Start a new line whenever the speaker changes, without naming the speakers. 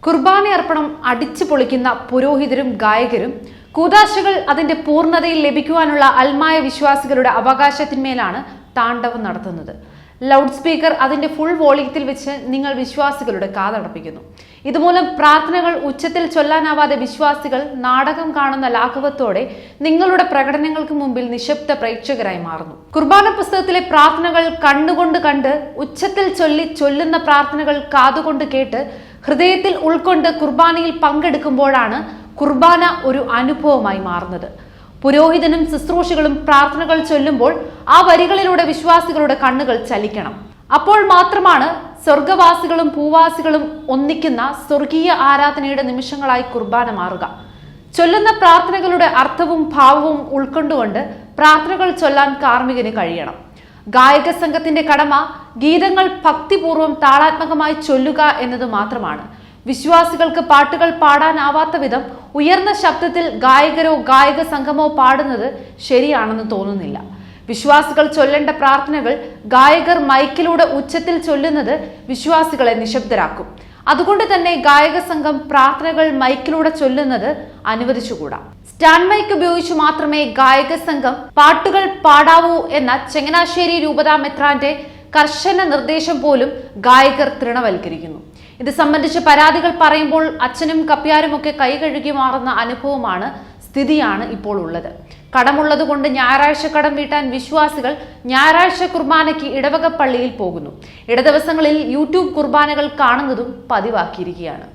കുർബാന അർപ്പണം അടിച്ചു പൊളിക്കുന്ന പുരോഹിതരും ഗായകരും കൂദാശകൾ അതിന്റെ പൂർണ്ണതയിൽ ലഭിക്കുവാനുള്ള അൽമായ വിശ്വാസികളുടെ അവകാശത്തിന്മേലാണ് താണ്ഡവം നടത്തുന്നത്. ലൗഡ് സ്പീക്കർ അതിന്റെ ഫുൾ വോളിയത്തിൽ വെച്ച് നിങ്ങൾ വിശ്വാസികളുടെ കാതടപ്പിക്കുന്നു. ഇതുമൂലം പ്രാർത്ഥനകൾ ഉച്ചത്തിൽ ചൊല്ലാനാവാതെ വിശ്വാസികൾ നാടകം കാണുന്ന ലാഘവത്തോടെ നിങ്ങളുടെ പ്രകടനങ്ങൾക്ക് മുമ്പിൽ നിശബ്ദ പ്രേക്ഷകരായി മാറുന്നു. കുർബാന പുസ്തകത്തിലെ പ്രാർത്ഥനകൾ കണ്ണുകൊണ്ട് കണ്ട് ഉച്ചത്തിൽ ചൊല്ലുന്ന പ്രാർത്ഥനകൾ കാതുകൊണ്ട് കേട്ട് ഹൃദയത്തിൽ ഉൾക്കൊണ്ട് കുർബാനയിൽ പങ്കെടുക്കുമ്പോഴാണ് കുർബാന ഒരു അനുഭവമായി മാറുന്നത്. പുരോഹിതനും ശുശ്രൂഷകളും പ്രാർത്ഥനകൾ ചൊല്ലുമ്പോൾ ആ വരികളിലൂടെ വിശ്വാസികളുടെ കണ്ണുകൾ ചലിക്കണം. അപ്പോൾ മാത്രമാണ് സ്വർഗവാസികളും ഭൂവാസികളും ഒന്നിക്കുന്ന സ്വർഗീയ ആരാധനയുടെ നിമിഷങ്ങളായി കുർബാന മാറുക. ചൊല്ലുന്ന പ്രാർത്ഥനകളുടെ അർത്ഥവും ഭാവവും ഉൾക്കൊണ്ടുകൊണ്ട് പ്രാർത്ഥനകൾ ചൊല്ലാൻ കാർമ്മികന് കഴിയണം. ഗായക സംഘത്തിന്റെ കടമ ഗീതങ്ങൾ ഭക്തിപൂർവ്വം താളാത്മകമായി ചൊല്ലുക എന്നത് മാത്രമാണ്. വിശ്വാസികൾക്ക് പാട്ടുകൾ പാടാനാവാത്ത വിധം ഉയർന്ന ശബ്ദത്തിൽ ഗായകരോ ഗായക സംഘമോ പാടുന്നത് ശരിയാണെന്ന് തോന്നുന്നില്ല. വിശ്വാസികൾ ചൊല്ലേണ്ട പ്രാർത്ഥനകൾ ഗായകർ മൈക്കിലൂടെ ഉച്ചത്തിൽ ചൊല്ലുന്നത് വിശ്വാസികളെ നിശബ്ദരാക്കും. അതുകൊണ്ട് തന്നെ ഗായക സംഘം പ്രാർത്ഥനകൾ മൈക്കിലൂടെ ചൊല്ലുന്നത് അനുവദിച്ചുകൂടാ. സ്റ്റാൻഡ് മൈക്ക് ഉപയോഗിച്ച് മാത്രമേ ഗായക സംഘം പാട്ടുകൾ പാടാവൂ എന്ന ചങ്ങനാശ്ശേരി രൂപതാ മെത്രാന്റെ കർശന നിർദ്ദേശം പോലും ഗായകർ തൃണവൽക്കരിക്കുന്നു. ഇത് സംബന്ധിച്ച് പരാതികൾ പറയുമ്പോൾ അച്ഛനും കപ്പ്യാരും ഒക്കെ കൈകഴുകി മാറുന്ന അനുഭവമാണ് സ്ഥിതിയാണ് ഇപ്പോൾ ഉള്ളത്. കടമുള്ളത് കൊണ്ട് ഞായറാഴ്ച കടം വീട്ടാൻ വിശ്വാസികൾ ഞായറാഴ്ച കുർബാനയ്ക്ക് ഇടവക പള്ളിയിൽ പോകുന്നു. ഇടദിവസങ്ങളിൽ യൂട്യൂബ് കുർബാനകൾ കാണുന്നതും പതിവാക്കിയിരിക്കുകയാണ്.